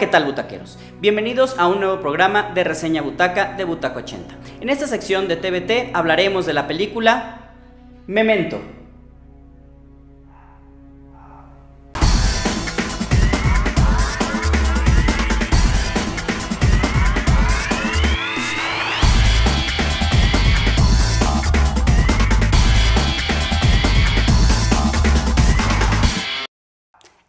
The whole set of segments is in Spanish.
¿qué tal, butaqueros? Bienvenidos a un nuevo programa de Reseña Butaca de Butaca 80. En esta sección de TBT hablaremos de la película Memento.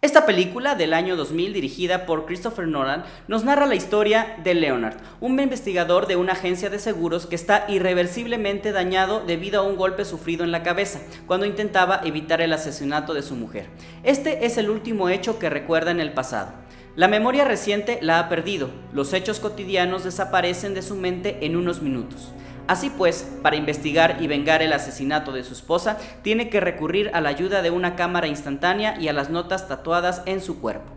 Esta película del año 2000, dirigida por Christopher Nolan, nos narra la historia de Leonard, un investigador de una agencia de seguros que está irreversiblemente dañado debido a un golpe sufrido en la cabeza cuando intentaba evitar el asesinato de su mujer. Este es el último hecho que recuerda en el pasado. La memoria reciente la ha perdido, los hechos cotidianos desaparecen de su mente en unos minutos. Así pues, para investigar y vengar el asesinato de su esposa, tiene que recurrir a la ayuda de una cámara instantánea y a las notas tatuadas en su cuerpo.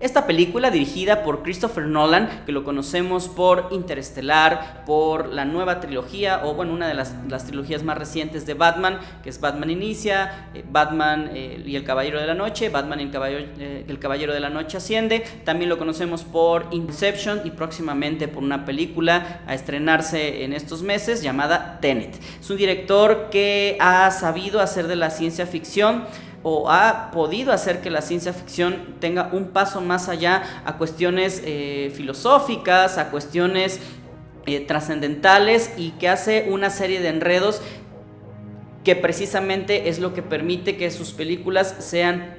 Esta película, dirigida por Christopher Nolan, que lo conocemos por Interestelar, por la nueva trilogía, o bueno, una de las trilogías más recientes de Batman, que es Batman Inicia, Batman y el Caballero de la Noche, Batman y el Caballero de la Noche Asciende. También lo conocemos por Inception y próximamente por una película a estrenarse en estos meses llamada Tenet. Es un director que ha sabido hacer de la ciencia ficción, o ha podido hacer que la ciencia ficción tenga un paso más allá a cuestiones filosóficas, a cuestiones trascendentales, y que hace una serie de enredos que precisamente es lo que permite que sus películas sean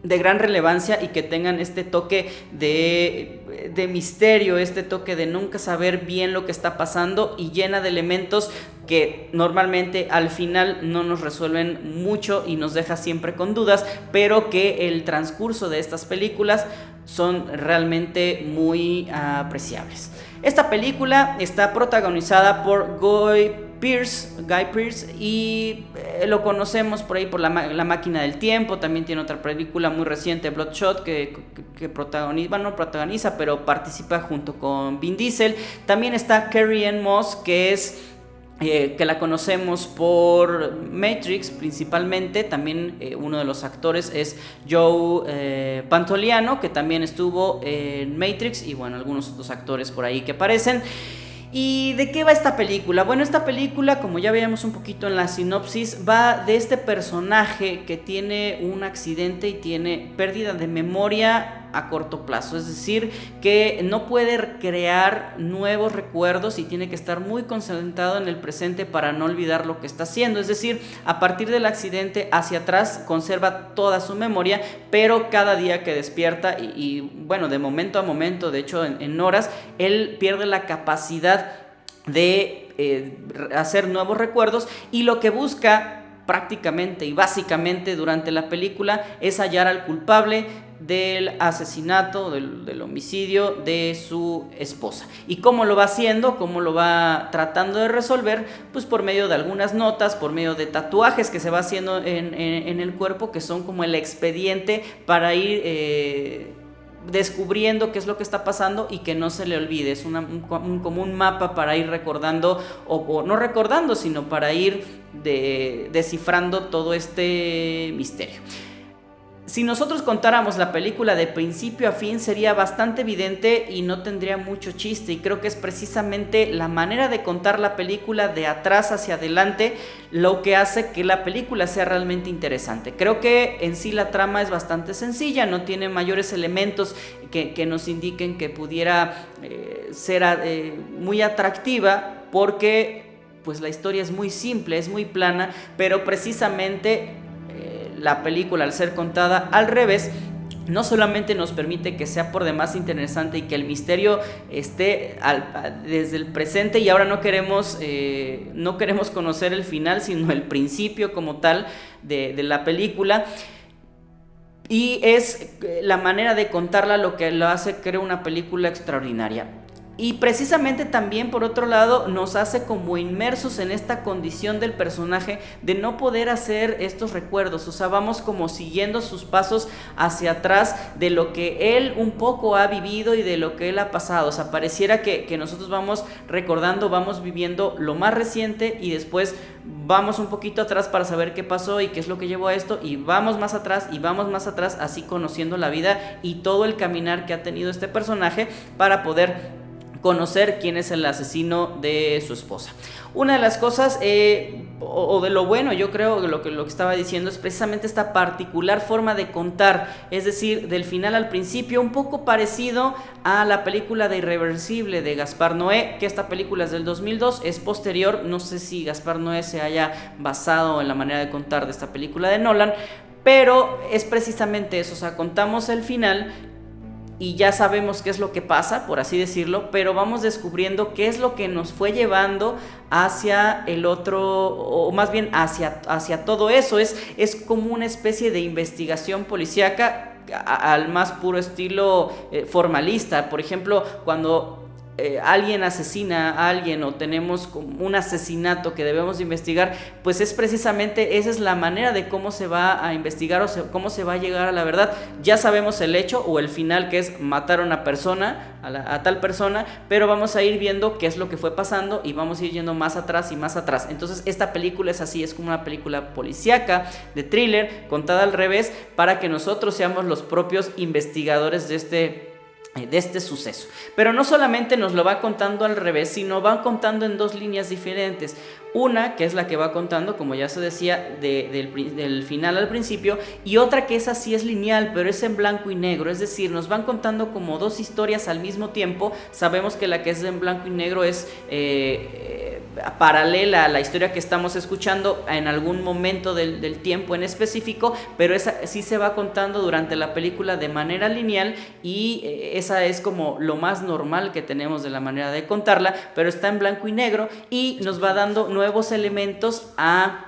de gran relevancia y que tengan este toque de misterio, este toque de nunca saber bien lo que está pasando, y llena de elementos que normalmente al final no nos resuelven mucho y nos deja siempre con dudas, pero que el transcurso de estas películas son realmente muy apreciables. Esta película está protagonizada por Guy Pearce, y lo conocemos por ahí por la Máquina del Tiempo. También tiene otra película muy reciente, Bloodshot, que protagoniza, no protagoniza, pero participa junto con Vin Diesel. También está Carrie-Anne Moss, que la conocemos por Matrix principalmente. También uno de los actores es Joe Pantoliano, que también estuvo en Matrix, y bueno, algunos otros actores por ahí que aparecen. ¿Y de qué va esta película? Bueno, esta película, como ya veíamos un poquito en la sinopsis, va de este personaje que tiene un accidente y tiene pérdida de memoria a corto plazo, es decir, que no puede crear nuevos recuerdos y tiene que estar muy concentrado en el presente para no olvidar lo que está haciendo. Es decir, a partir del accidente hacia atrás conserva toda su memoria, pero cada día que despierta y bueno, de momento a momento, de hecho en horas, él pierde la capacidad de hacer nuevos recuerdos, y lo que busca prácticamente y básicamente durante la película es hallar al culpable del asesinato, del homicidio de su esposa. ¿Y cómo lo va haciendo? ¿Cómo lo va tratando de resolver? Pues por medio de algunas notas, por medio de tatuajes que se va haciendo en el cuerpo, que son como el expediente para ir descubriendo qué es lo que está pasando y que no se le olvide. Es como un mapa para ir recordando, o no recordando, sino para ir descifrando todo este misterio. Si nosotros contáramos la película de principio a fin, sería bastante evidente y no tendría mucho chiste, y creo que es precisamente la manera de contar la película de atrás hacia adelante lo que hace que la película sea realmente interesante. Creo que en sí la trama es bastante sencilla, no tiene mayores elementos que nos indiquen que pudiera ser muy atractiva, porque pues la historia es muy simple, es muy plana, pero precisamente la película, al ser contada al revés, no solamente nos permite que sea por demás interesante y que el misterio esté desde el presente, y ahora no queremos conocer el final, sino el principio como tal de la película. Y es la manera de contarla lo que lo hace, creo, una película extraordinaria. Y precisamente también, por otro lado, nos hace como inmersos en esta condición del personaje de no poder hacer estos recuerdos. O sea, vamos como siguiendo sus pasos hacia atrás de lo que él un poco ha vivido y de lo que él ha pasado. O sea, pareciera que nosotros vamos recordando, vamos viviendo lo más reciente y después vamos un poquito atrás para saber qué pasó y qué es lo que llevó a esto, y vamos más atrás y vamos más atrás, así conociendo la vida y todo el caminar que ha tenido este personaje para poder conocer quién es el asesino de su esposa. Una de las cosas, o de lo bueno, yo creo que lo que estaba diciendo es precisamente esta particular forma de contar, es decir, del final al principio, un poco parecido a la película de Irreversible de Gaspar Noé, que esta película es del 2002, es posterior. No sé si Gaspar Noé se haya basado en la manera de contar de esta película de Nolan, pero es precisamente eso. O sea, contamos el final y ya sabemos qué es lo que pasa, por así decirlo, pero vamos descubriendo qué es lo que nos fue llevando hacia el otro, o más bien hacia todo eso. Es como una especie de investigación policíaca al más puro estilo formalista. Por ejemplo, cuando alguien asesina a alguien o tenemos como un asesinato que debemos investigar, pues es precisamente esa es la manera de cómo se va a investigar cómo se va a llegar a la verdad. Ya sabemos el hecho o el final, que es matar a una persona, a tal persona, pero vamos a ir viendo qué es lo que fue pasando y vamos a ir yendo más atrás y más atrás. Entonces esta película es así, es como una película policíaca, de thriller, contada al revés, para que nosotros seamos los propios investigadores de este suceso. Pero no solamente nos lo va contando al revés, sino va contando en dos líneas diferentes. Una que es la que va contando, como ya se decía, del final al principio, y otra que esa sí es lineal, pero es en blanco y negro. Es decir, nos van contando como dos historias al mismo tiempo. Sabemos que la que es en blanco y negro es paralela a la historia que estamos escuchando en algún momento del tiempo en específico, pero esa sí se va contando durante la película de manera lineal, y esa es como lo más normal que tenemos de la manera de contarla, pero está en blanco y negro y nos va dando nuevos elementos a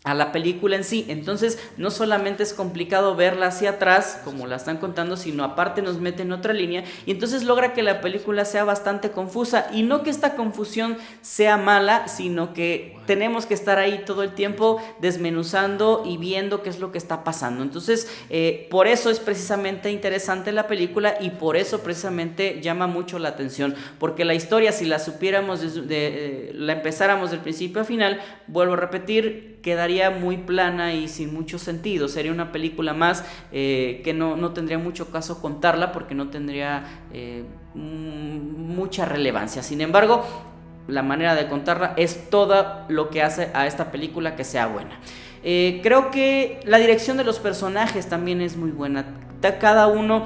la película en sí. Entonces no solamente es complicado verla hacia atrás como la están contando, sino aparte nos mete en otra línea, y entonces logra que la película sea bastante confusa, y no que esta confusión sea mala, sino que tenemos que estar ahí todo el tiempo desmenuzando y viendo qué es lo que está pasando. Entonces por eso es precisamente interesante la película, y por eso precisamente llama mucho la atención, porque la historia, si la supiéramos la empezáramos del principio a final, vuelvo a repetir, quedaría muy plana y sin mucho sentido. Sería una película más que no tendría mucho caso contarla, porque no tendría mucha relevancia. Sin embargo, la manera de contarla es todo lo que hace a esta película que sea buena. Creo que la dirección de los personajes también es muy buena. Cada uno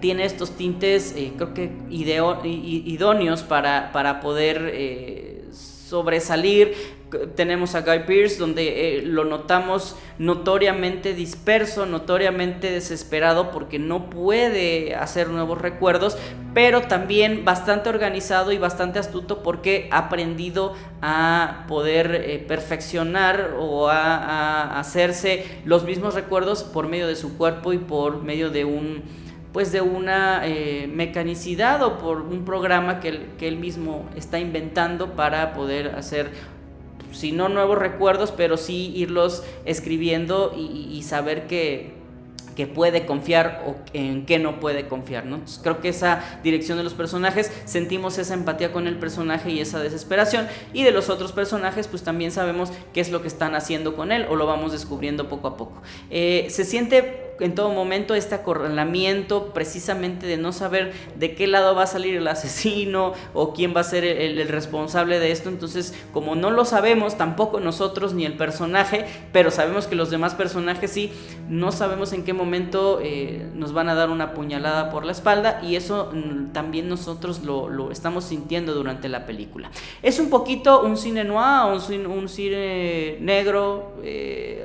tiene estos tintes, creo que idóneos para poder sobresalir. Tenemos a Guy Pearce, donde lo notamos notoriamente disperso, notoriamente desesperado, porque no puede hacer nuevos recuerdos, pero también bastante organizado y bastante astuto, porque ha aprendido a poder perfeccionar o a hacerse los mismos recuerdos por medio de su cuerpo y por medio de una mecanicidad o por un programa que él mismo está inventando para poder hacer, si no nuevos recuerdos, pero sí irlos escribiendo y saber que puede confiar o en qué no puede confiar, ¿no? Entonces creo que esa dirección de los personajes, sentimos esa empatía con el personaje y esa desesperación, y de los otros personajes pues también sabemos qué es lo que están haciendo con él, o lo vamos descubriendo poco a poco. Se siente en todo momento este acorralamiento, precisamente de no saber de qué lado va a salir el asesino o quién va a ser el responsable de esto. Entonces, como no lo sabemos tampoco nosotros ni el personaje, pero sabemos que los demás personajes sí, no sabemos en qué momento nos van a dar una puñalada por la espalda, y eso también nosotros lo estamos sintiendo durante la película. Es un poquito un cine noir, un cine negro,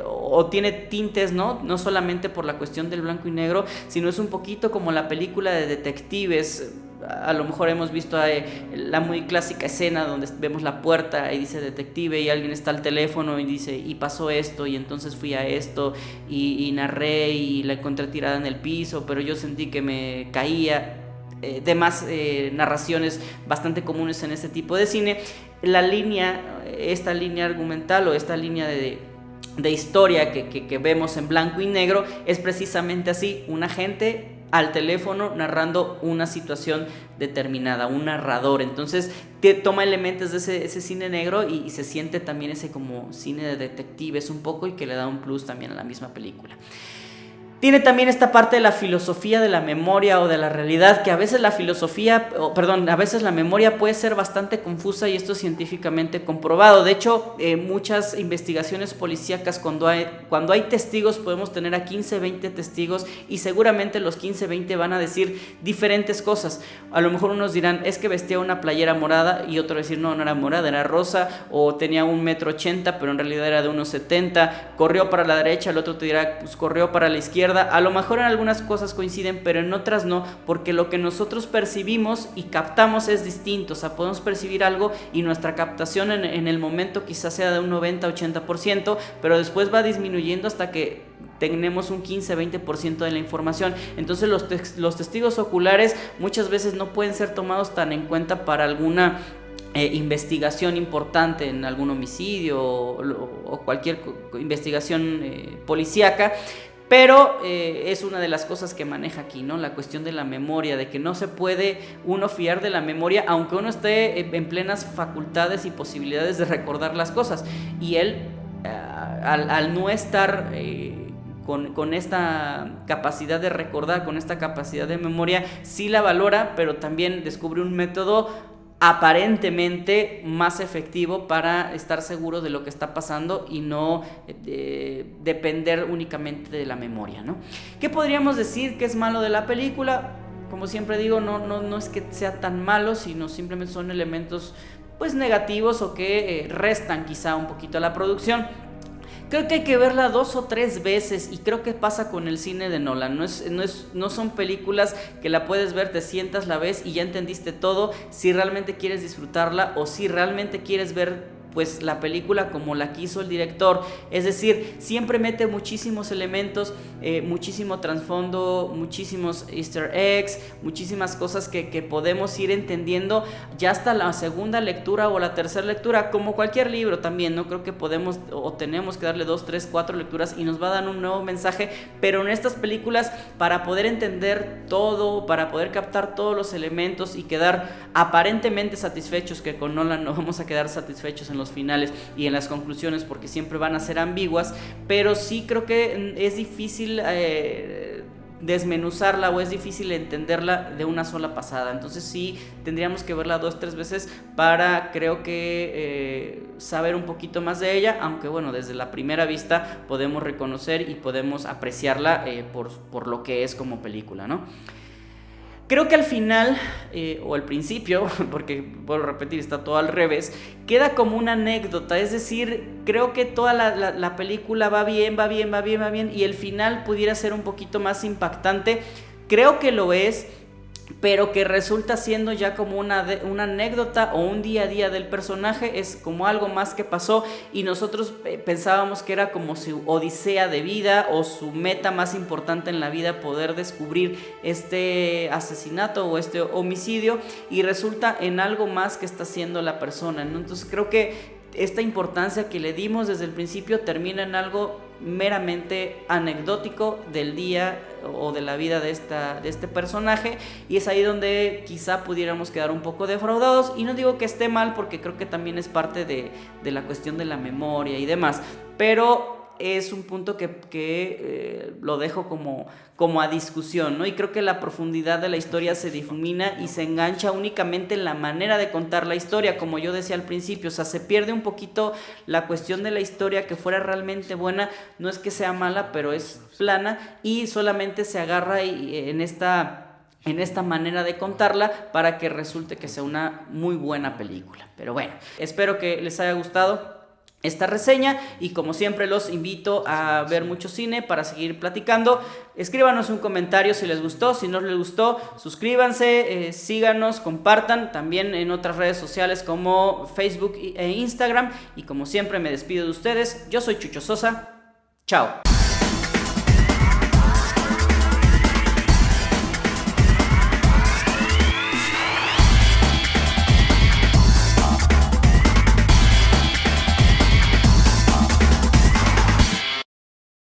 o tiene tintes, no solamente por la cuestión del blanco y negro, sino es un poquito como la película de detectives. A lo mejor hemos visto la muy clásica escena donde vemos la puerta y dice detective, y alguien está al teléfono y dice, y pasó esto, y entonces fui a esto y narré y la encontré tirada en el piso, pero yo sentí que me caía. demás narraciones bastante comunes en este tipo de cine. Esta línea argumental o esta línea de historia que vemos en blanco y negro es precisamente así: un agente al teléfono narrando una situación determinada, un narrador. Entonces toma elementos de ese cine negro y se siente también ese como cine de detectives un poco, y que le da un plus también a la misma película. Tiene también esta parte de la filosofía de la memoria o de la realidad, que a veces a veces la memoria puede ser bastante confusa, y esto es científicamente comprobado. De hecho, muchas investigaciones policíacas, cuando hay testigos, podemos tener a 15, 20 testigos, y seguramente los 15, 20 van a decir diferentes cosas. A lo mejor unos dirán, es que vestía una playera morada, y otro decir, no era morada, era rosa, o tenía 1,80 m, pero en realidad era de 1,70 m, corrió para la derecha, el otro te dirá, pues corrió para la izquierda. A lo mejor en algunas cosas coinciden, pero en otras no, porque lo que nosotros percibimos y captamos es distinto. O sea, podemos percibir algo y nuestra captación en el momento quizás sea de un 90-80%, pero después va disminuyendo hasta que tenemos un 15-20% de la información. Entonces los testigos oculares muchas veces no pueden ser tomados tan en cuenta para alguna investigación importante en algún homicidio o cualquier investigación policíaca. Pero es una de las cosas que maneja aquí, ¿no? La cuestión de la memoria, de que no se puede uno fiar de la memoria, aunque uno esté en plenas facultades y posibilidades de recordar las cosas. Y él, al no estar con esta capacidad de recordar, con esta capacidad de memoria, sí la valora, pero también descubre un método aparentemente más efectivo para estar seguro de lo que está pasando y no depender únicamente de la memoria, ¿no? ¿Qué podríamos decir que es malo de la película? Como siempre digo, no es que sea tan malo, sino simplemente son elementos pues negativos o que restan quizá un poquito a la producción. Creo que hay que verla 2 o 3 veces, y creo que pasa con el cine de Nolan. No son películas que la puedes ver, te sientas, la ves y ya entendiste todo, si realmente quieres disfrutarla o si realmente quieres ver pues la película como la quiso el director. Es decir, siempre mete muchísimos elementos, muchísimo trasfondo, muchísimos easter eggs, muchísimas cosas que podemos ir entendiendo ya hasta la segunda lectura o la tercera lectura, como cualquier libro también, ¿no? Creo que podemos o tenemos que darle 2, 3, 4 lecturas y nos va a dar un nuevo mensaje, pero en estas películas, para poder entender todo, para poder captar todos los elementos y quedar aparentemente satisfechos, que con Nolan no vamos a quedar satisfechos en los finales y en las conclusiones, porque siempre van a ser ambiguas, pero sí creo que es difícil desmenuzarla, o es difícil entenderla de una sola pasada. Entonces sí tendríamos que verla 2, 3 veces para, creo que saber un poquito más de ella, aunque bueno, desde la primera vista podemos reconocer y podemos apreciarla por lo que es como película, ¿no? Creo que al final, o al principio, porque vuelvo a repetir, está todo al revés, queda como una anécdota. Es decir, creo que toda la película va bien, y el final pudiera ser un poquito más impactante. Creo que lo es, pero que resulta siendo ya como una anécdota o un día a día del personaje. Es como algo más que pasó, y nosotros pensábamos que era como su odisea de vida o su meta más importante en la vida, poder descubrir este asesinato o este homicidio, y resulta en algo más que está haciendo la persona, ¿no? Entonces creo que esta importancia que le dimos desde el principio termina en algo meramente anecdótico del día o de la vida de este personaje, y es ahí donde quizá pudiéramos quedar un poco defraudados. Y no digo que esté mal, porque creo que también es parte de la cuestión de la memoria y demás, pero es un punto que lo dejo como a discusión, ¿no? Y creo que la profundidad de la historia se difumina y se engancha únicamente en la manera de contar la historia, como yo decía al principio. O sea, se pierde un poquito la cuestión de la historia, que fuera realmente buena. No es que sea mala, pero es plana, y solamente se agarra en esta manera de contarla para que resulte que sea una muy buena película. Pero bueno, espero que les haya gustado esta reseña, y como siempre los invito a ver mucho cine para seguir platicando. Escríbanos un comentario si les gustó, si no les gustó, suscríbanse, síganos, compartan también en otras redes sociales como Facebook e Instagram. Y como siempre me despido de ustedes. Yo soy Chucho Sosa. Chao.